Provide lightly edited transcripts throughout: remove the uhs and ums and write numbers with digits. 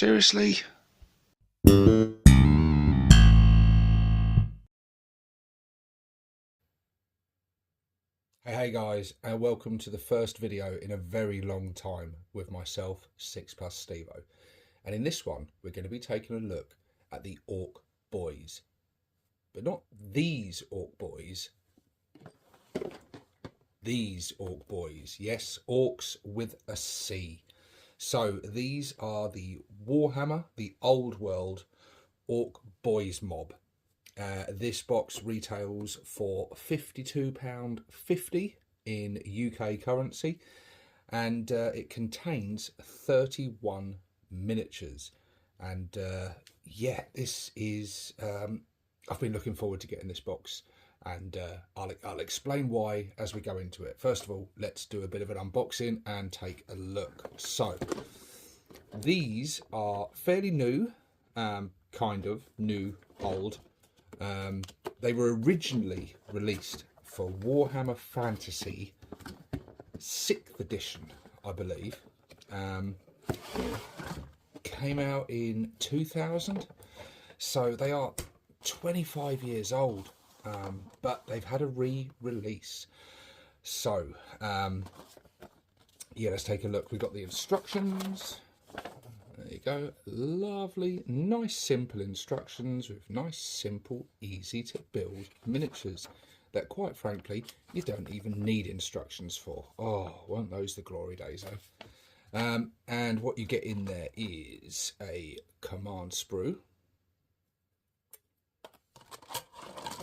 Seriously? Hey guys, and welcome to the first video in a very long time with myself, 6+ Stevo. And in this one, we're going to be taking a look at the Ork Boyz. But not these Ork Boyz. These Ork Boyz. Yes, orcs with a C. So these are the Warhammer The Old World Ork Boyz mob. This box retails for £52.50 in UK currency, and it contains 31 miniatures. And yeah, this is I've been looking forward to getting this box, and I'll explain why as we go into it. First of all, let's do a bit of an unboxing and take a look. So these are fairly new, kind of new, old. They were originally released for Warhammer Fantasy 6th edition, I believe. Came out in 2000, so they are 25 years old, but they've had a re-release. So yeah, let's take a look. We've got the instructions. There you go, lovely, nice simple instructions with nice simple easy to build miniatures that quite frankly you don't even need instructions for. Oh, weren't those the glory days, eh? And what you get in there is a command sprue,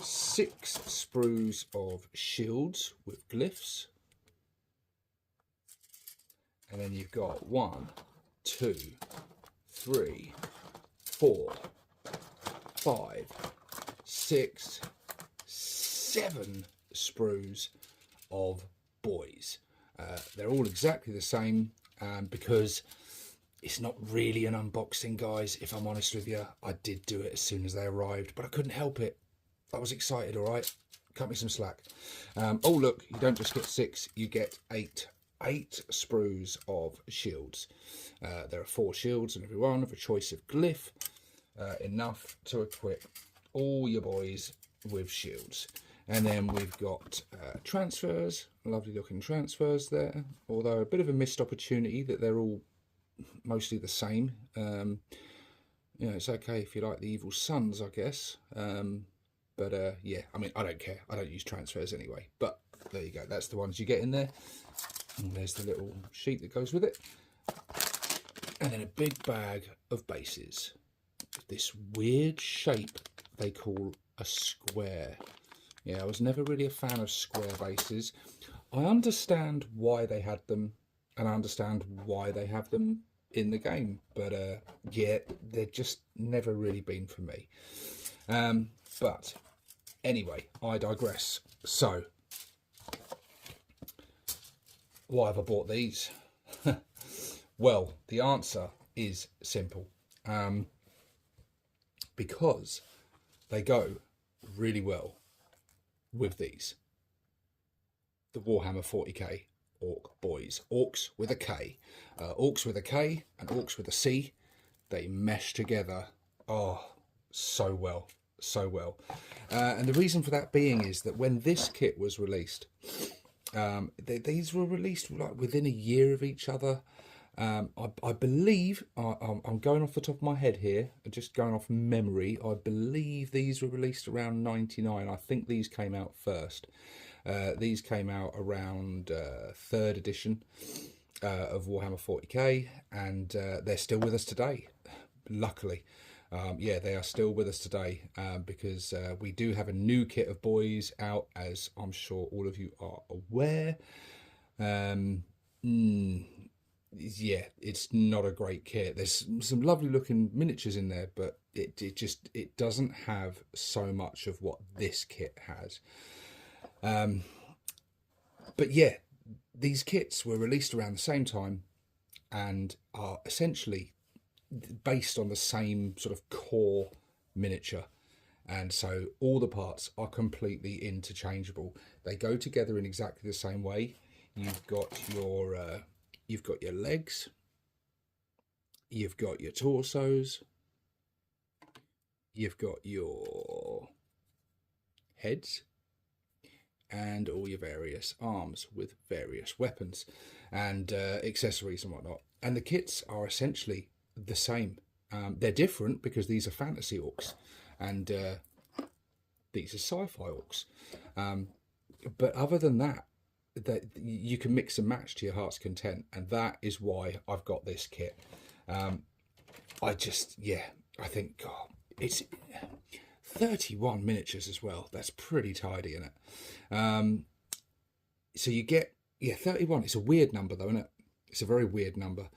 6 sprues of shields with glyphs, and then you've got 1, 2, 3, 4, 5, 6, 7 sprues of boys. They're all exactly the same, because it's not really an unboxing, guys, if I'm honest with you. I did do it as soon as they arrived, but I couldn't help it. I was excited, all right? Cut me some slack. Oh, look, you don't just get 6, you get 8 sprues of shields. There are 4 shields in every one of a choice of glyph, enough to equip all your boys with shields. And then we've got transfers, lovely looking transfers there, although a bit of a missed opportunity that they're all mostly the same. You know, it's okay if you like the Evil Sons, I guess. But yeah, I mean, I don't care. I don't use transfers anyway. But there you go. That's the ones you get in there. And there's the little sheet that goes with it. And then a big bag of bases. This weird shape they call a square. Yeah, I was never really a fan of square bases. I understand why they had them, and I understand why they have them in the game. But yeah, they've just never really been for me. But anyway, I digress. So, why have I bought these? Well, the answer is simple. Because they go really well with these. The Warhammer 40k Ork Boyz. Orcs with a K. Orcs with a K and orcs with a C. They mesh together. Oh, so well. So well. And the reason for that being is that when this kit was released, these were released like within a year of each other. I believe, I'm going off the top of my head here, just going off memory, I believe these were released around 99. I think these came out first. These came out around 3rd edition of Warhammer 40k, and they're still with us today, luckily. Yeah, they are still with us today, because we do have a new kit of boys out, as I'm sure all of you are aware. Yeah, it's not a great kit. There's some lovely looking miniatures in there, but it doesn't have so much of what this kit has. But yeah, these kits were released around the same time and are essentially based on the same sort of core miniature, and so all the parts are completely interchangeable. They go together in exactly the same way. You've got your legs, you've got your torsos, you've got your heads, and all your various arms with various weapons and accessories and whatnot. And the kits are essentially the same. They're different because these are fantasy orcs and these are sci-fi orcs. But other than that, you can mix and match to your heart's content, and that is why I've got this kit. I think, God, it's 31 miniatures as well. That's pretty tidy, isn't it? So you get, 31. It's a weird number though, isn't it? It's a very weird number,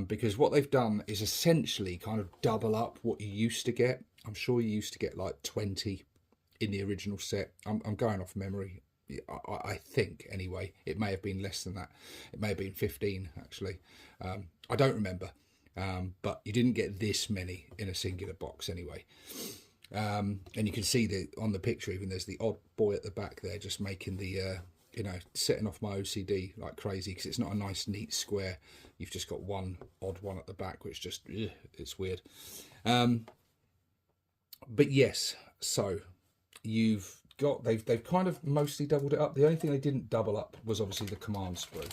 because what they've done is essentially kind of double up what you used to get. I'm sure you used to get like 20 in the original set. I'm going off memory. I think anyway, it may have been less than that. It may have been 15 actually. I don't remember, but you didn't get this many in a singular box anyway. And you can see that on the picture, even there's the odd boy at the back there just making the setting off my OCD like crazy, because it's not a nice neat square. You've just got one odd one at the back, which just it's weird. But yes, so you've got, they've kind of mostly doubled it up. The only thing they didn't double up was obviously the command sprue,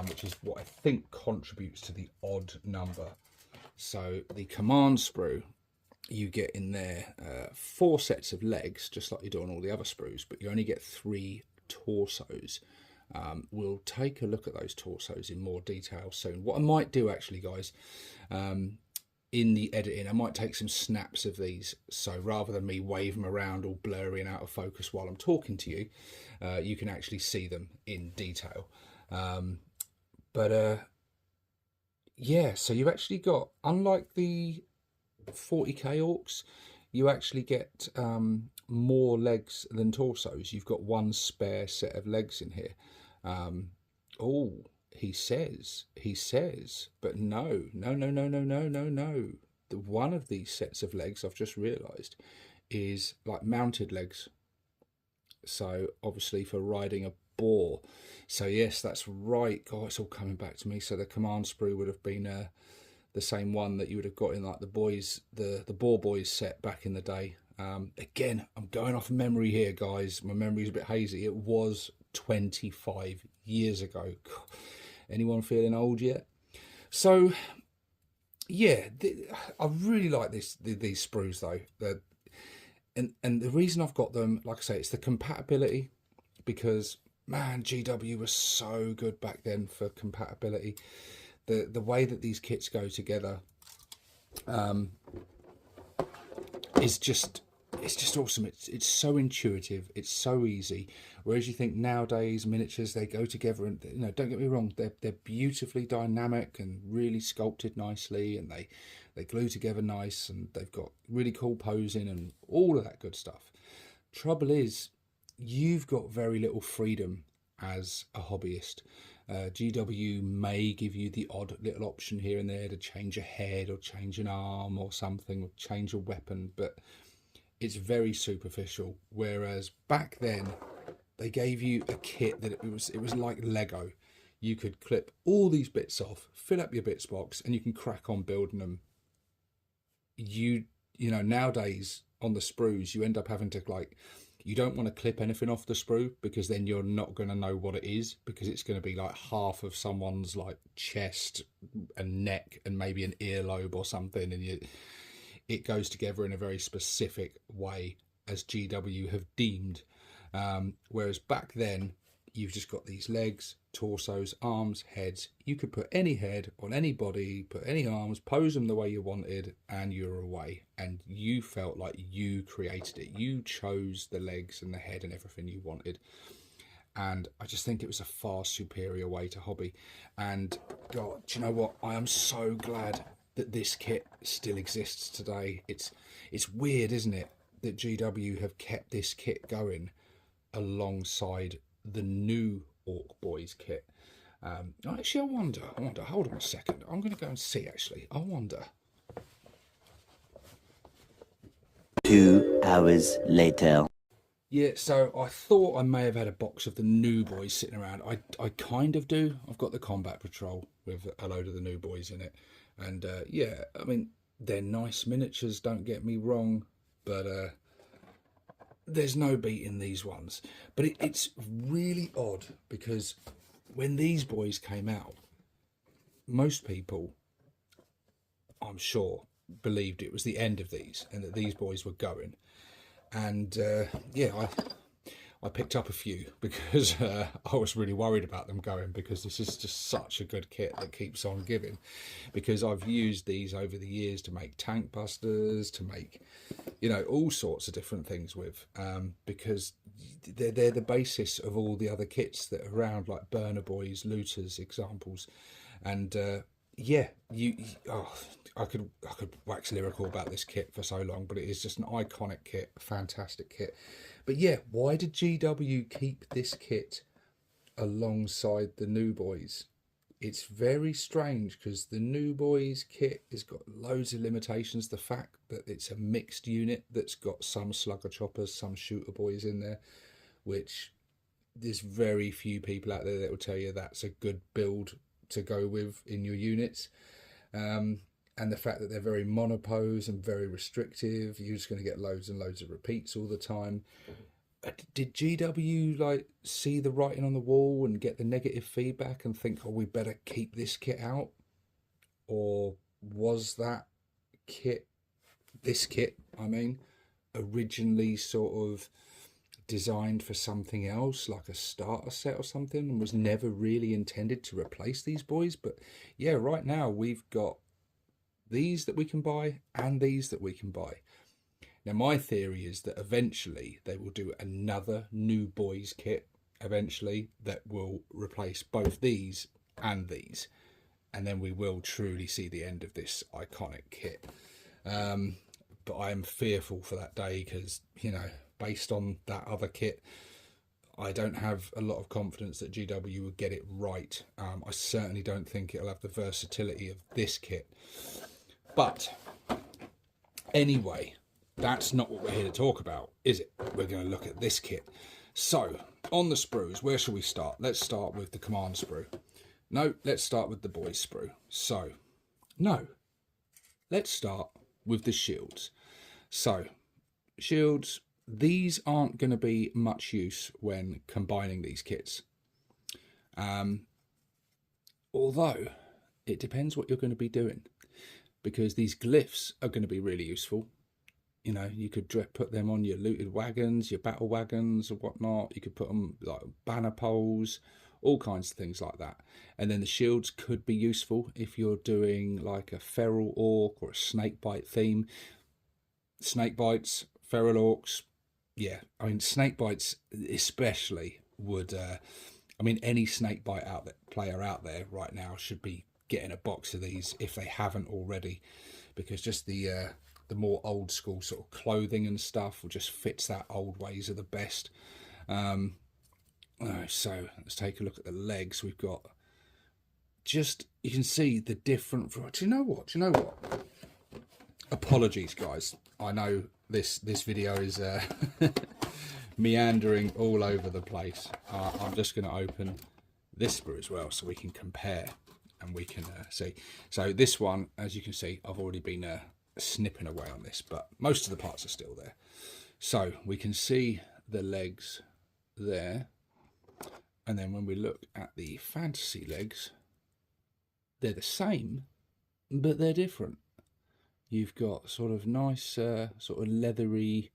which is what I think contributes to the odd number. So the command sprue, you get in there 4 sets of legs, just like you do on all the other sprues, but you only get 3 torsos. We'll take a look at those torsos in more detail soon. What I might do actually, guys, in the editing, I might take some snaps of these, so rather than me wave them around all blurry and out of focus while I'm talking to you, you can actually see them in detail. Yeah, so you've actually got, unlike the 40k orcs, you actually get more legs than torsos. You've got 1 spare set of legs in here. He says, but no. The one of these sets of legs, I've just realised, is like mounted legs. So obviously for riding a boar. So yes, that's right. God, it's all coming back to me. So the command sprue would have been the same one that you would have got in like the boys, the Boar Boys set back in the day. Again, I'm going off memory here, guys. My memory's a bit hazy. It was 25 years ago. Anyone feeling old yet? So yeah, I really like these sprues though. And the reason I've got them, like I say, it's the compatibility, because man, GW was so good back then for compatibility. The way that these kits go together is just, it's just awesome. It's so intuitive, it's so easy. Whereas you think nowadays miniatures, they go together, and don't get me wrong, they're beautifully dynamic and really sculpted nicely, and they glue together nice, and they've got really cool posing and all of that good stuff. Trouble is, you've got very little freedom as a hobbyist. GW may give you the odd little option here and there to change a head or change an arm or something, or change a weapon, but it's very superficial. Whereas back then they gave you a kit that it was like Lego. You could clip all these bits off, fill up your bits box, and you can crack on building them. Nowadays on the sprues, you end up having to, like, you don't want to clip anything off the sprue, because then you're not going to know what it is, because it's going to be like half of someone's like chest and neck and maybe an earlobe or something, and it goes together in a very specific way as GW have deemed. Whereas back then, you've just got these legs, torsos, arms, heads. You could put any head on any body, put any arms, pose them the way you wanted, and you're away. And you felt like you created it. You chose the legs and the head and everything you wanted. And I just think it was a far superior way to hobby. And God, do you know what? I am so glad that this kit still exists today. It's weird, isn't it, that GW have kept this kit going alongside the new Ork Boyz kit. Actually, I wonder, hold on a second. I'm going to go and see, actually. I wonder. 2 hours later. Yeah, so I thought I may have had a box of the new boys sitting around. I kind of do. I've got the Combat Patrol with a load of the new boys in it. And yeah, I mean, they're nice miniatures, don't get me wrong, but there's no beating these ones. But it's really odd, because when these boys came out, most people, I'm sure, believed it was the end of these and that these boys were going. And yeah, I picked up a few because I was really worried about them going, because this is just such a good kit that keeps on giving. Because I've used these over the years to make tank busters, to make, you know, all sorts of different things with, because they're the basis of all the other kits that are around, like burner boys, looters, examples. And yeah, I could wax lyrical about this kit for so long, but it is just an iconic kit, a fantastic kit. But yeah, why did GW keep this kit alongside the New Boys? It's very strange, because the New Boys kit has got loads of limitations. The fact that it's a mixed unit that's got some slugger choppers, some shooter boys in there, which there's very few people out there that will tell you that's a good build to go with in your units. And the fact that they're very monopose and very restrictive, you're just going to get loads and loads of repeats all the time. Did GW like see the writing on the wall and get the negative feedback and think, oh, we better keep this kit out? Or was that kit, this kit, I mean, originally sort of designed for something else, like a starter set or something, and was never really intended to replace these boys? But yeah, right now we've got these that we can buy and these that we can buy. Now my theory is that eventually they will do another New Boys kit eventually that will replace both these and these, and then we will truly see the end of this iconic kit. But I am fearful for that day, because, you know, based on that other kit, I don't have a lot of confidence that GW will get it right. I certainly don't think it'll have the versatility of this kit. But anyway, that's not what we're here to talk about, is it? We're going to look at this kit. So, on the sprues, where shall we start? Let's start with the command sprue. No, let's start with the boys sprue. So, no, let's start with the shields. So, shields, these aren't going to be much use when combining these kits. Although, it depends what you're going to be doing, because these glyphs are going to be really useful. You know, you could put them on your looted wagons, your battle wagons or whatnot. You could put them like banner poles, all kinds of things like that. And then the shields could be useful if you're doing like a feral orc or a snakebite theme. Snakebites, feral orcs, yeah. I mean, snakebites especially would, I mean, any snakebite player out there right now should be getting a box of these if they haven't already, because just the more old school sort of clothing and stuff will just fits that old ways of the best. So let's take a look at the legs. We've got just, you can see the different. Do you know what? Apologies, guys. I know this video is meandering all over the place. I'm just going to open this sprue as well so we can compare and we can see. So this one, as you can see, I've already been snipping away on this, but most of the parts are still there. So we can see the legs there, and then when we look at the fantasy legs, they're the same, but they're different. You've got sort of nice sort of leathery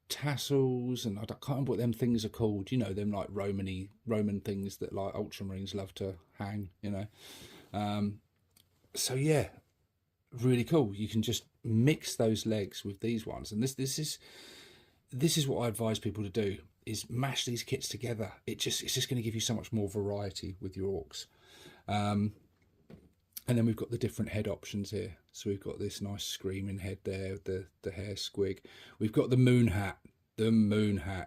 tassels, and I can't remember what them things are called, you know, them like Roman things that like ultramarines love to hang, you know. So yeah, really cool. You can just mix those legs with these ones, and this is what I advise people to do, is mash these kits together. It's just going to give you so much more variety with your orcs. And then we've got the different head options here. So we've got this nice screaming head there, the hair squig. We've got the moon hat.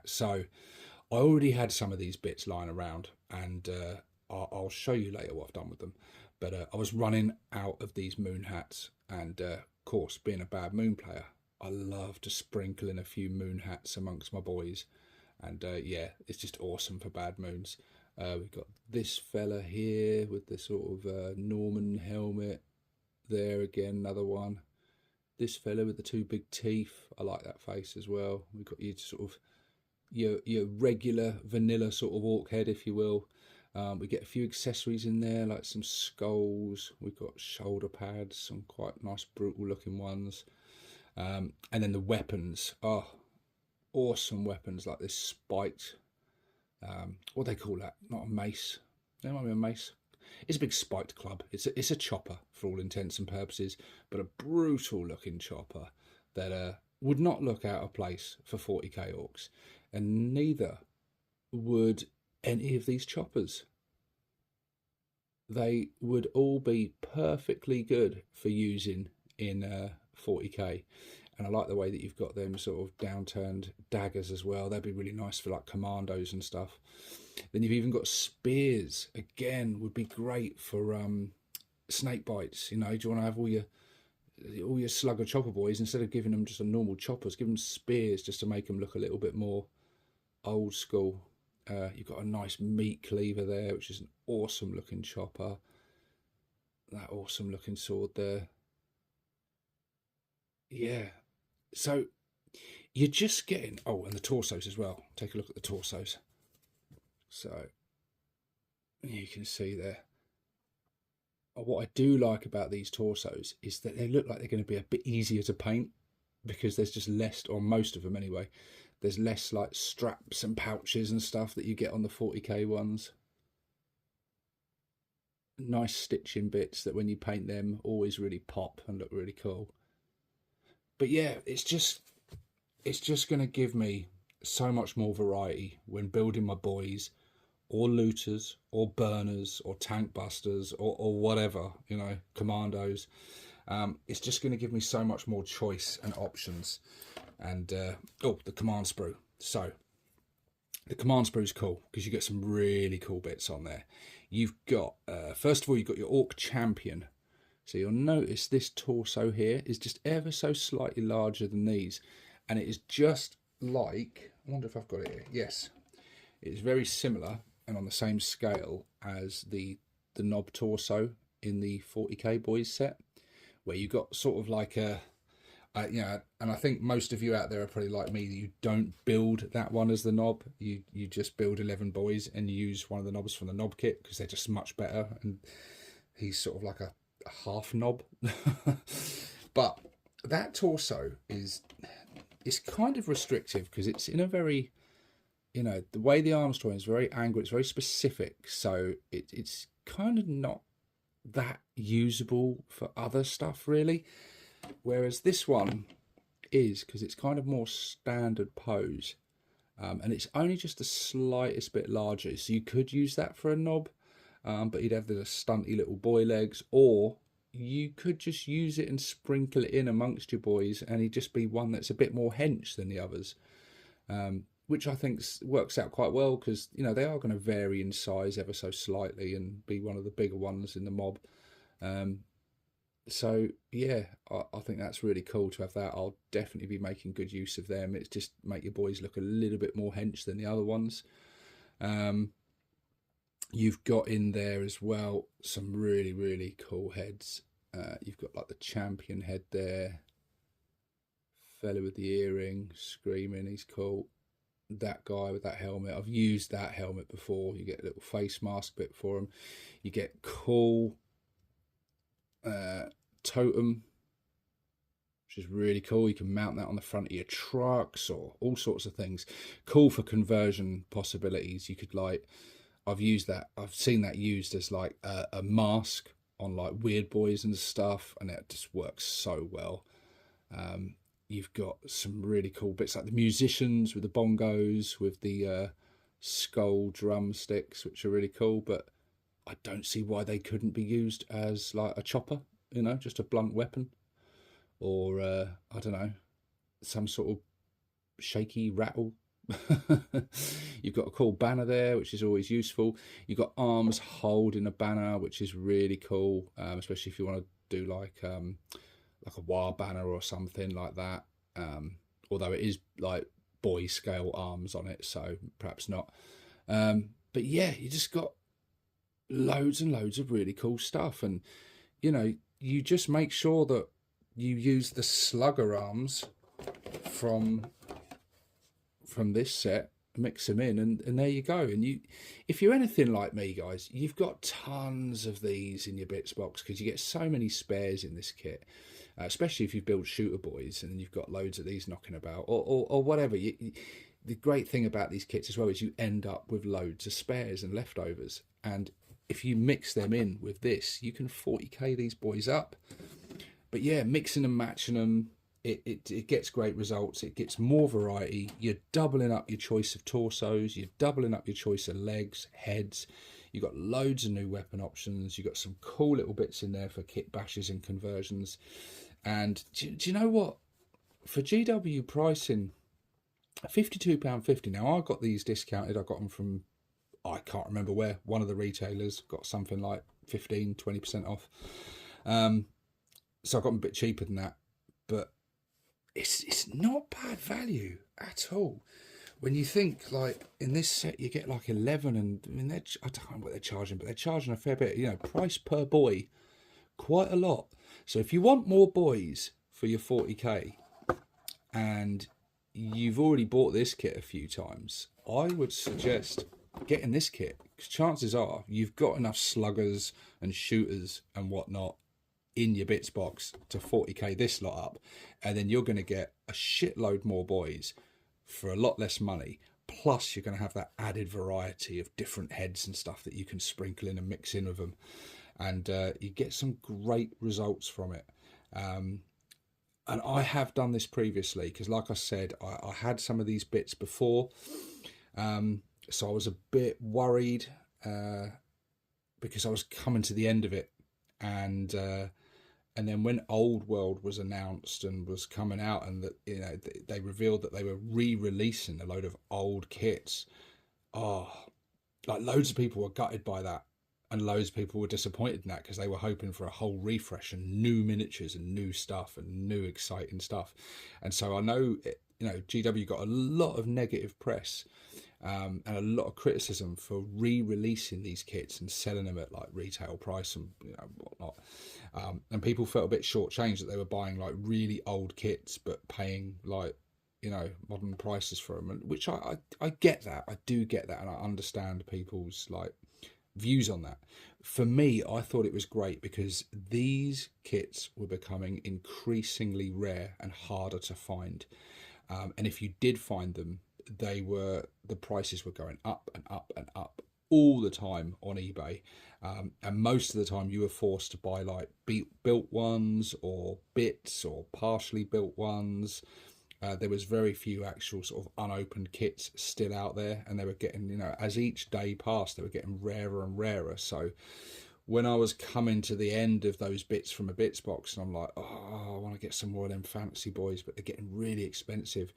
So I already had some of these bits lying around, and I'll show you later what I've done with them. But I was running out of these moon hats, and of course, being a bad moon player, I love to sprinkle in a few moon hats amongst my boys. And yeah, it's just awesome for bad moons. We've got this fella here with the sort of Norman helmet. there again, another one. This fella with the two big teeth, I like that face as well. We've got your sort of your regular vanilla sort of orc head, if you will. We get a few accessories in there, like some skulls. We've got shoulder pads, some quite nice brutal looking ones. And then the weapons. Oh, awesome weapons, like this spiked, what do they call that? Not a mace. There might be a mace. It's a big spiked club. It's a chopper for all intents and purposes, but a brutal looking chopper that would not look out of place for 40k orcs, and neither would any of these choppers. They would all be perfectly good for using in 40k. And I like the way that you've got them sort of downturned daggers as well. That'd be really nice for like commandos and stuff. Then you've even got spears. Again, would be great for snake bites. You know, do you want to have all your slugger chopper boys, instead of giving them just a normal choppers, give them spears just to make them look a little bit more old school. You've got a nice meat cleaver there, which is an awesome looking chopper. That awesome looking sword there. Yeah. So you're just getting, oh, and the torsos as well. Take a look at the torsos. So you can see there. What I do like about these torsos is that they look like they're going to be a bit easier to paint, because there's just less, or most of them anyway, there's less like straps and pouches and stuff that you get on the 40k ones. Nice stitching bits that when you paint them always really pop and look really cool. But yeah, it's just going to give me so much more variety when building my boys, or looters, or burners, or tank busters, or whatever, you know, commandos. It's just going to give me so much more choice and options. And oh, the command sprue. So the command sprue is cool because you get some really cool bits on there. You've got first of all, you've got your orc champion. So you'll notice this torso here is just ever so slightly larger than these, and it is just like, I wonder if I've got it here. Yes, it's very similar and on the same scale as the knob torso in the 40k boys set, where you got sort of like a you know, and I think most of you out there are probably like me, you don't build that one as the knob. You just build 11 boys and you use one of the knobs from the knob kit because they're just much better, and he's sort of like a half knob. But that torso is kind of restrictive because it's in a very, you know, the way the arm's drawn is very angled, it's very specific, so it's kind of not that usable for other stuff really, whereas this one is, because it's kind of more standard pose, and it's only just the slightest bit larger, so you could use that for a knob. But you'd have the stunty little boy legs, or you could just use it and sprinkle it in amongst your boys, and he'd just be one that's a bit more hench than the others, which I think works out quite well because, you know, they are going to vary in size ever so slightly and be one of the bigger ones in the mob. So yeah, I think that's really cool to have that. I'll definitely be making good use of them. It's just make your boys look a little bit more hench than the other ones. You've got in there as well some really, really cool heads. You've got like the champion head there. Fella with the earring, screaming, he's cool. That guy with that helmet, I've used that helmet before. You get a little face mask bit for him. You get cool totem, which is really cool. You can mount that on the front of your trucks or all sorts of things. Cool for conversion possibilities. You could like, I've seen that used as like a mask on like weird boys and stuff, and it just works so well. You've got some really cool bits like the musicians with the bongos, with the skull drumsticks, which are really cool, but I don't see why they couldn't be used as like a chopper, you know, just a blunt weapon, or I don't know, some sort of shaky rattle. You've got a cool banner there, which is always useful. You've got arms holding a banner, which is really cool, especially if you want to do like a war banner or something like that, although it is like boy scale arms on it, so perhaps not. But yeah, you just got loads and loads of really cool stuff, and you know, you just make sure that you use the slugger arms from this set, mix them in, and there you go. And you, if you're anything like me, guys, you've got tons of these in your bits box because you get so many spares in this kit, especially if you build shooter boys and you've got loads of these knocking about, or whatever. The great thing about these kits as well is you end up with loads of spares and leftovers, and if you mix them in with this, you can 40k these boys up. But yeah, mixing and matching them, it gets great results. It gets more variety. You're doubling up your choice of torsos. You're doubling up your choice of legs, heads. You've got loads of new weapon options. You've got some cool little bits in there for kit bashes and conversions. And do you know what? For GW pricing, £52.50. Now, I got these discounted. I got them from, I can't remember where, one of the retailers. Got something like 15-20% off. So I got them a bit cheaper than that. But it's not bad value at all. When you think, like, in this set you get like 11, and I mean, I don't know what they're charging, but they're charging a fair bit, you know, price per boy, quite a lot. So if you want more boys for your 40k and you've already bought this kit a few times, I would suggest getting this kit, because chances are you've got enough sluggers and shooters and whatnot in your bits box to 40k this lot up, and then you're going to get a shitload more boys for a lot less money, plus you're going to have that added variety of different heads and stuff that you can sprinkle in and mix in with them, and you get some great results from it. And I have done this previously, because like I said, I had some of these bits before, so I was a bit worried because I was coming to the end of it, and then when Old World was announced and was coming out, and that, you know, they revealed that they were re-releasing a load of old kits. Oh, like loads of people were gutted by that, and loads of people were disappointed in that because they were hoping for a whole refresh and new miniatures and new stuff and new exciting stuff. And so I know, you know, GW got a lot of negative press and a lot of criticism for re-releasing these kits and selling them at like retail price and, you know, whatnot. And people felt a bit shortchanged that they were buying like really old kits but paying like, you know, modern prices for them, which I get that. I do get that, and I understand people's like views on that. For me, I thought it was great because these kits were becoming increasingly rare and harder to find, and if you did find them, the prices were going up and up and up all the time on eBay, and most of the time you were forced to buy like built ones or bits or partially built ones. There was very few actual sort of unopened kits still out there, and they were getting, you know, as each day passed, they were getting rarer and rarer. So when I was coming to the end of those bits from a bits box, and I'm like, oh, I want to get some more of them fantasy boys, but they're getting really expensive.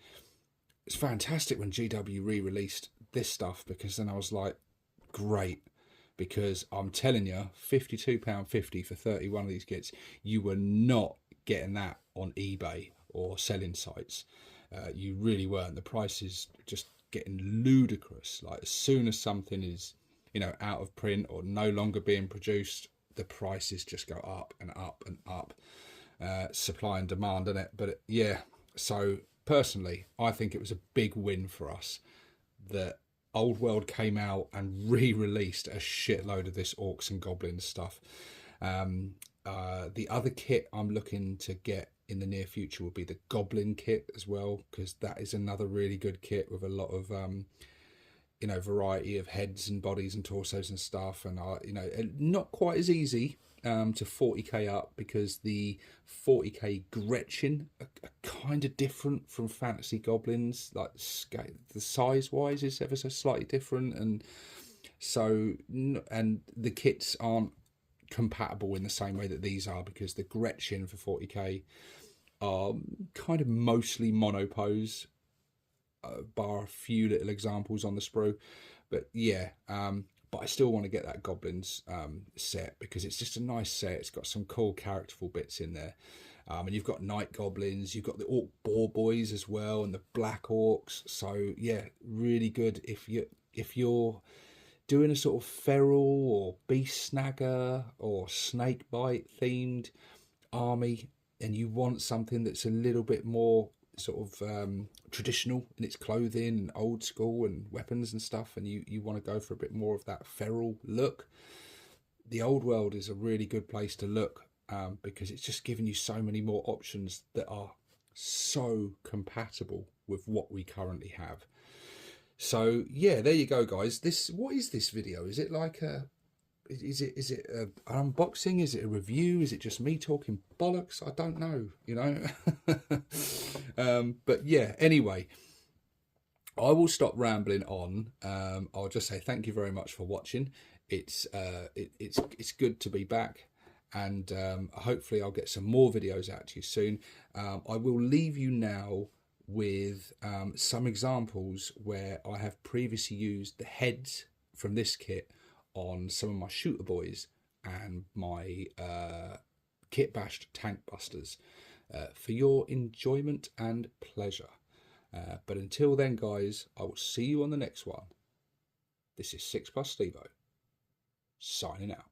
It's fantastic when GW re-released this stuff, because then I was like, great, because I'm telling you, £52.50 for 31 of these kits, you were not getting that on eBay or selling sites. You really weren't. The price is just getting ludicrous. Like, as soon as something is, you know, out of print or no longer being produced, the prices just go up and up and up. Supply and demand, isn't it? But yeah, so personally, I think it was a big win for us that Old World came out and re-released a shitload of this Orcs and Goblins stuff. The other kit I'm looking to get in the near future will be the Goblin kit as well, because that is another really good kit with a lot of you know, variety of heads and bodies and torsos and stuff, and you know, not quite as easy to 40k up, because the 40k Gretchen are kind of different from fantasy goblins. Like, the size wise is ever so slightly different, and so, and the kits aren't compatible in the same way that these are, because the Gretchen for 40k are kind of mostly monopose, bar a few little examples on the sprue. But yeah, but I still want to get that Goblins set, because it's just a nice set. It's got some cool characterful bits in there, and you've got Night Goblins, you've got the Orc Boys as well, and the Black Orcs. So yeah, really good if you're doing a sort of feral or beast snagger or snake bite themed army, and you want something that's a little bit more sort of traditional in its clothing and old school and weapons and stuff, and you want to go for a bit more of that feral look, the Old World is a really good place to look, because it's just giving you so many more options that are so compatible with what we currently have. So yeah, there you go, guys. What is this video? Is it like is it an unboxing? Is it a review? Is it just me talking bollocks? I don't know, you know. But yeah, anyway, I will stop rambling on. I'll just say thank you very much for watching. It's good to be back, and hopefully I'll get some more videos out to you soon. I will leave you now with some examples where I have previously used the heads from this kit on some of my shooter boys and my Kitbash tank busters, for your enjoyment and pleasure. But until then, guys, I will see you on the next one. This is 6+ Stevo, signing out.